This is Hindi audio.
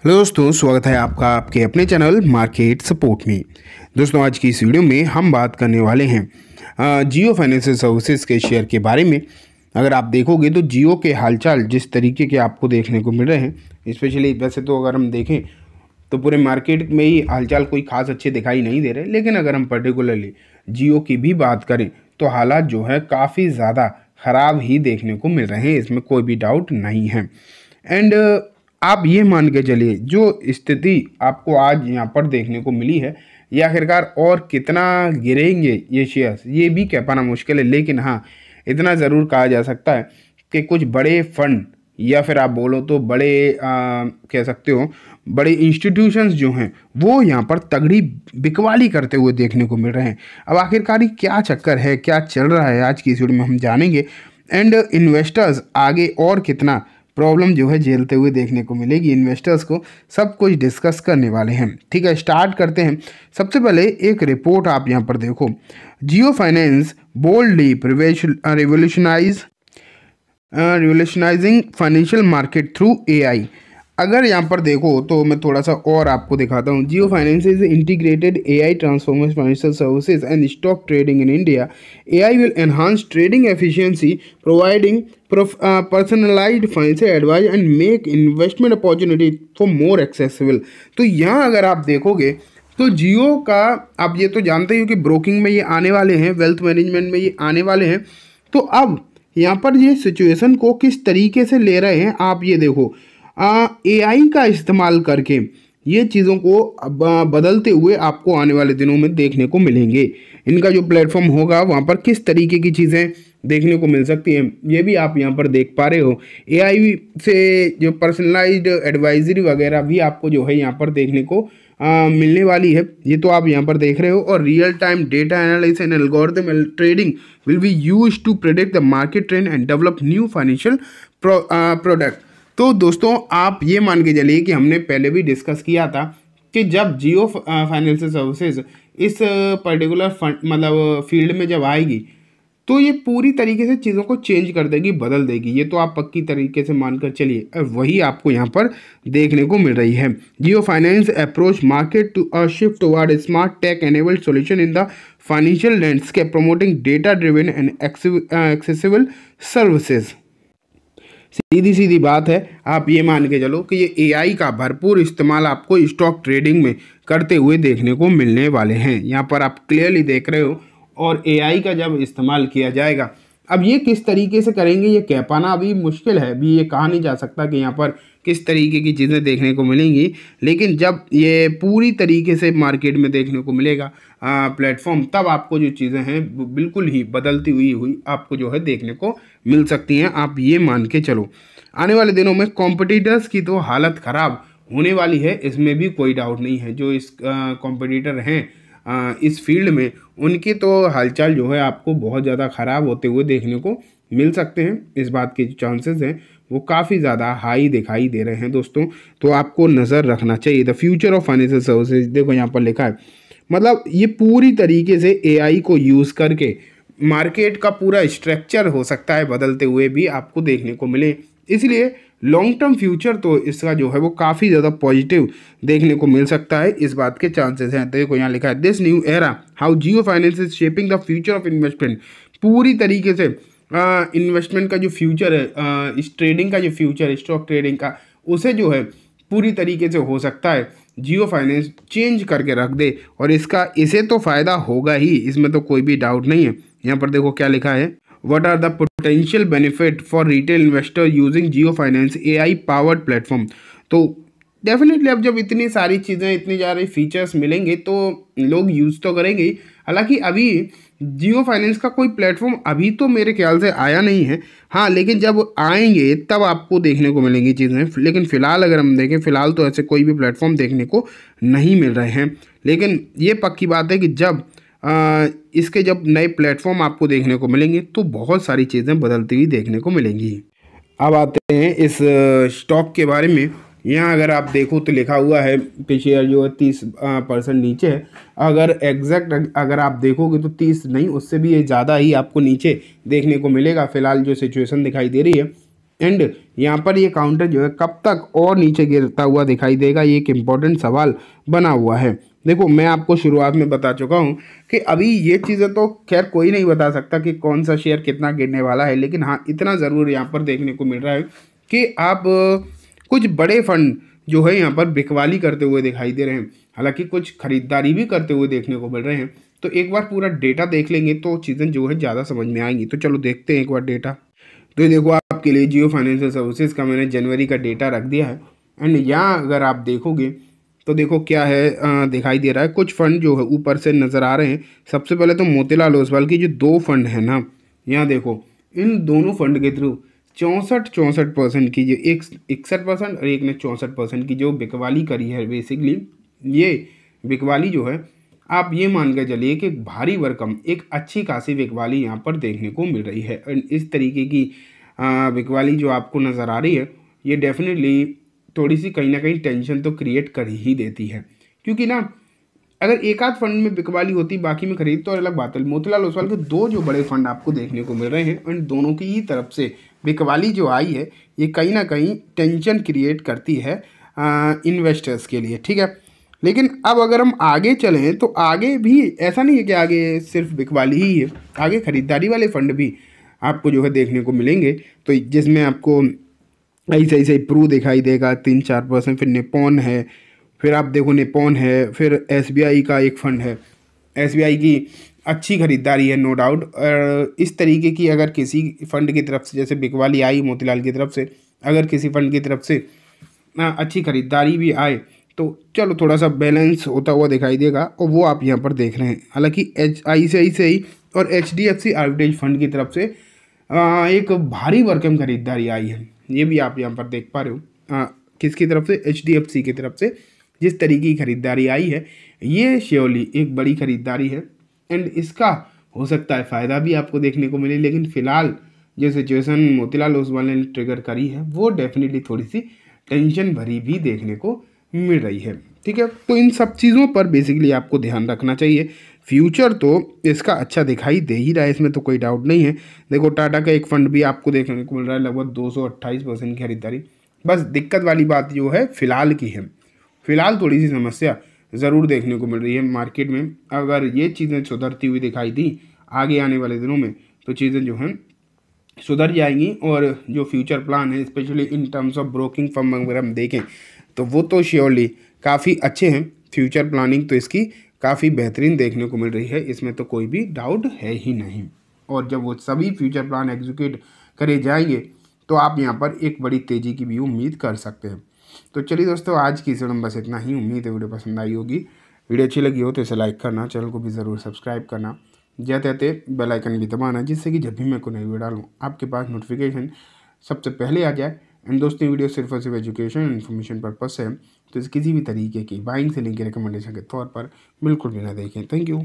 हेलो दोस्तों, स्वागत है आपका आपके अपने चैनल मार्केट सपोर्ट में। दोस्तों, आज की इस वीडियो में हम बात करने वाले हैं जियो फाइनेंशियल सर्विसेज के शेयर के बारे में। अगर आप देखोगे तो जियो के हालचाल जिस तरीके के आपको देखने को मिल रहे हैं, स्पेशली वैसे तो अगर हम देखें तो पूरे मार्केट में ही हालचाल कोई खास अच्छे दिखाई नहीं दे रहे, लेकिन अगर हम पर्टिकुलरली जियो की भी बात करें तो हालात जो है काफ़ी ज़्यादा ख़राब ही देखने को मिल रहे हैं, इसमें कोई भी डाउट नहीं है। एंड आप ये मान के चलिए जो स्थिति आपको आज यहाँ पर देखने को मिली है, ये आखिरकार और कितना गिरेंगे ये शेयर्स, ये भी कह पाना मुश्किल है। लेकिन हाँ, इतना ज़रूर कहा जा सकता है कि कुछ बड़े फंड या फिर आप बोलो तो बड़े कह सकते हो बड़े इंस्टीट्यूशंस जो हैं वो यहाँ पर तगड़ी बिकवाली करते हुए देखने को मिल रहे हैं। अब आखिरकार ये क्या चक्कर है, क्या चल रहा है, आज की इस वीडियो में हम जानेंगे। एंड इन्वेस्टर्स आगे और कितना प्रॉब्लम जो है झेलते हुए देखने को मिलेगी इन्वेस्टर्स को, सब कुछ डिस्कस करने वाले हैं। ठीक है, स्टार्ट करते हैं। सबसे पहले एक रिपोर्ट आप यहाँ पर देखो, Jio Finance boldly revolutionising financial market through AI. अगर यहाँ पर देखो तो मैं थोड़ा सा और आपको दिखाता हूँ। Jio Finance is integrated AI transformers financial services and stock trading in India. AI will enhance trading efficiency, providing personalised financial advice and make investment opportunity for more accessible. तो यहाँ अगर आप देखोगे तो जियो का, आप ये तो जानते हो कि ब्रोकिंग में ये आने वाले हैं, वेल्थ मैनेजमेंट में ये आने वाले हैं। तो अब यहाँ पर ये सिचुएशन को किस तरीके से ले रहे हैं आप ये देखो, एआई का इस्तेमाल करके ये चीज़ों को बदलते हुए आपको आने वाले दिनों में देखने को मिलेंगे। इनका जो प्लेटफॉर्म होगा वहाँ पर किस तरीके की चीज़ें देखने को मिल सकती हैं, ये भी आप यहाँ पर देख पा रहे हो। एआई से जो पर्सनलाइज्ड एडवाइजरी वगैरह भी आपको जो है यहाँ पर देखने को मिलने वाली है, ये तो आप यहाँ पर देख रहे हो। और real time data analysis and algorithm trading will be used to predict the market trend and develop new financial product. तो दोस्तों, आप ये मान के चलिए कि हमने पहले भी डिस्कस किया था कि जब जियो फाइनेंशियल सर्विसेज इस पर्टिकुलर फंड फील्ड में जब आएगी तो ये पूरी तरीके से चीज़ों को चेंज कर देगी, बदल देगी। ये तो आप पक्की तरीके से मानकर चलिए, वही आपको यहाँ पर देखने को मिल रही है। Jio Finance approach market to a shift toward smart tech enabled solution in the financial landscape, promoting data driven and accessible services. सीधी सीधी बात है, आप ये मान के चलो कि ये एआई का भरपूर इस्तेमाल आपको स्टॉक ट्रेडिंग में करते हुए देखने को मिलने वाले हैं। यहाँ पर आप क्लियरली देख रहे हो। और एआई का जब इस्तेमाल किया जाएगा, अब ये किस तरीके से करेंगे ये कह पाना अभी मुश्किल है, अभी ये कहा नहीं जा सकता कि यहाँ पर किस तरीके की चीज़ें देखने को मिलेंगी। लेकिन जब ये पूरी तरीके से मार्केट में देखने को मिलेगा प्लेटफॉर्म, तब आपको जो चीज़ें हैं बिल्कुल ही बदलती हुई आपको जो है देखने को मिल सकती हैं। आप ये मान के चलो, आने वाले दिनों में कॉम्पिटिटर्स की तो हालत ख़राब होने वाली है, इसमें भी कोई डाउट नहीं है। जो इस कॉम्पिटिटर हैं इस फील्ड में, उनकी तो हालचाल जो है आपको बहुत ज़्यादा ख़राब होते हुए देखने को मिल सकते हैं। इस बात के जो चांसेस हैं वो काफ़ी ज़्यादा हाई दिखाई दे रहे हैं दोस्तों, तो आपको नज़र रखना चाहिए। The future of financial services, देखो यहाँ पर लिखा है, मतलब ये पूरी तरीके से एआई को यूज़ करके मार्केट का पूरा स्ट्रक्चर हो सकता है बदलते हुए भी आपको देखने को मिले। इसलिए लॉन्ग टर्म फ्यूचर तो इसका जो है वो काफ़ी ज़्यादा पॉजिटिव देखने को मिल सकता है, इस बात के चांसेस हैं। देखो यहाँ लिखा है, this new era how Jio Finance is shaping the future of investment. पूरी तरीके से इन्वेस्टमेंट का जो फ्यूचर है, इस ट्रेडिंग का जो फ्यूचर है, स्टॉक ट्रेडिंग का, उसे जो है पूरी तरीके से हो सकता है जियो फाइनेंस चेंज करके रख दे। और इसे तो फ़ायदा होगा ही, इसमें तो कोई भी डाउट नहीं है। यहाँ पर देखो क्या लिखा है, What are the potential benefit for retail investor using Jio Finance AI powered platform? तो डेफिनेटली अब जब इतनी सारी चीज़ें, इतनी सारी फीचर्स मिलेंगे तो लोग यूज़ तो करेंगे। हालांकि अभी जियो फाइनेंस का कोई प्लेटफॉर्म अभी तो मेरे ख्याल से आया नहीं है, हाँ, लेकिन जब आएंगे तब आपको देखने को मिलेंगी चीज़ें। लेकिन फ़िलहाल अगर हम देखें, फ़िलहाल तो ऐसे कोई भी प्लेटफॉर्म देखने को नहीं मिल रहे हैं। लेकिन ये पक्की बात है कि जब इसके जब नए प्लेटफॉर्म आपको देखने को मिलेंगे तो बहुत सारी चीज़ें बदलती हुई देखने को मिलेंगी। अब आते हैं इस स्टॉक के बारे में। यहाँ अगर आप देखो तो लिखा हुआ है कि शेयर जो है 30% नीचे है। अगर एग्जैक्ट अगर आप देखोगे तो 30 नहीं, उससे भी ज़्यादा ही आपको नीचे देखने को मिलेगा। फिलहाल जो सिचुएशन दिखाई दे रही है एंड यहाँ पर ये काउंटर जो है कब तक और नीचे गिरता हुआ दिखाई देगा, ये एक इम्पोर्टेंट सवाल बना हुआ है। देखो मैं आपको शुरुआत में बता चुका हूँ कि अभी ये चीज़ें तो खैर कोई नहीं बता सकता कि कौन सा शेयर कितना गिरने वाला है, लेकिन हाँ इतना ज़रूर यहाँ पर देखने को मिल रहा है कि आप कुछ बड़े फंड जो है यहाँ पर बिकवाली करते हुए दिखाई दे रहे हैं, हालांकि कुछ खरीदारी भी करते हुए देखने को मिल रहे हैं। तो एक बार पूरा डेटा देख लेंगे तो चीज़ें जो है ज़्यादा समझ में आएंगी। तो चलो देखते हैं एक बार डेटा। तो ये देखो आपके लिए जियो फाइनेंशियल सर्विसेज का मैंने जनवरी का डेटा रख दिया है। एंड यहाँ अगर आप देखोगे तो देखो क्या है, दिखाई दे रहा है कुछ फंड जो है ऊपर से नज़र आ रहे हैं। सबसे पहले तो मोतीलाल ओसवाल की जो दो फंड है ना, यहाँ देखो इन दोनों फंड के थ्रू 64% की जो 61% और एक ने 64% की जो बिकवाली करी है। बेसिकली ये बिकवाली जो है आप ये मान के चलिए कि भारी भरकम एक अच्छी खासी बिकवाली यहाँ पर देखने को मिल रही है। और इस तरीके की बिकवाली जो आपको नज़र आ रही है ये डेफिनेटली थोड़ी सी कहीं ना कहीं टेंशन तो क्रिएट कर ही देती है, क्योंकि ना अगर एक आध फंड में बिकवाली होती बाकी में खरीद तो और अलग बात है। मोतीलाल ओसवाल के दो जो बड़े फंड आपको देखने को मिल रहे हैं उन दोनों की ही तरफ से बिकवाली जो आई है ये कहीं ना कहीं टेंशन क्रिएट करती है इन्वेस्टर्स के लिए, ठीक है। लेकिन अब अगर हम आगे चलें तो आगे भी ऐसा नहीं है कि आगे सिर्फ बिकवाली ही है, आगे खरीदारी वाले फंड भी आपको जो है देखने को मिलेंगे। तो जिसमें आपको ऐसे प्रू दिखाई देगा 3-4%, फिर निपॉन है, फिर आप देखो निपॉन है, फिर एसबीआई का एक फ़ंड है। एसबीआई की अच्छी खरीदारी है नो डाउट। और इस तरीके की अगर किसी फंड की तरफ से जैसे बिकवाली आई मोतीलाल की तरफ से, अगर किसी फंड की तरफ से अच्छी खरीदारी भी आए तो चलो थोड़ा सा बैलेंस होता हुआ दिखाई देगा, और वो आप यहाँ पर देख रहे हैं। हालांकि ICICI और HDFC आर्बिट्रेज फंड की तरफ से एक भारी भरकम खरीदारी आई है, ये भी आप यहाँ पर देख पा रहे हो। किसकी तरफ से? HDFC की तरफ से जिस तरीके की खरीदारी आई है ये श्योरली एक बड़ी खरीदारी है। एंड इसका हो सकता है फ़ायदा भी आपको देखने को मिले, लेकिन फ़िलहाल जो सिचुएशन मोतीलाल ओसवाल ने ट्रिगर करी है वो डेफिनेटली थोड़ी सी टेंशन भरी भी देखने को मिल रही है, ठीक है। तो इन सब चीज़ों पर बेसिकली आपको ध्यान रखना चाहिए। फ्यूचर तो इसका अच्छा दिखाई दे ही रहा है, इसमें तो कोई डाउट नहीं है। देखो टाटा का एक फंड भी आपको देखने को मिल रहा है लगभग 228% की खरीदारी। बस दिक्कत वाली बात जो है फ़िलहाल की है, फ़िलहाल थोड़ी सी समस्या ज़रूर देखने को मिल रही है मार्केट में। अगर ये चीज़ें सुधरती हुई दिखाई दी आगे आने वाले दिनों में तो चीज़ें जो हैं सुधर जाएंगी। और जो फ्यूचर प्लान है specially in terms of broking firm अगर हम देखें तो वो तो श्योरली काफ़ी अच्छे हैं। फ्यूचर प्लानिंग तो इसकी काफ़ी बेहतरीन देखने को मिल रही है, इसमें तो कोई भी डाउट है ही नहीं। और जब वो सभी फ्यूचर प्लान एग्जीक्यूट करे जाएंगे तो आप यहाँ पर एक बड़ी तेज़ी की भी उम्मीद कर सकते हैं। तो चलिए दोस्तों आज की इस वीडियो में बस इतना ही। उम्मीद है वीडियो पसंद आई होगी। वीडियो अच्छी लगी हो तो इसे लाइक करना, चैनल को भी ज़रूर सब्सक्राइब करना, जाते जाते बेल आइकन भी दबाना, जिससे कि जब भी मैं कोई नई वीडियो डालूँ आपके पास नोटिफिकेशन सबसे पहले आ जाए। एंड दोस्तों वीडियो सिर्फ और सिर्फ एजुकेशन एंड इन्फॉर्मेशन पर्पस है, तो इस किसी भी तरीके की बाइंग सेलिंग के रिकमेंडेशन के तौर पर बिल्कुल भी ना देखें। Thank you.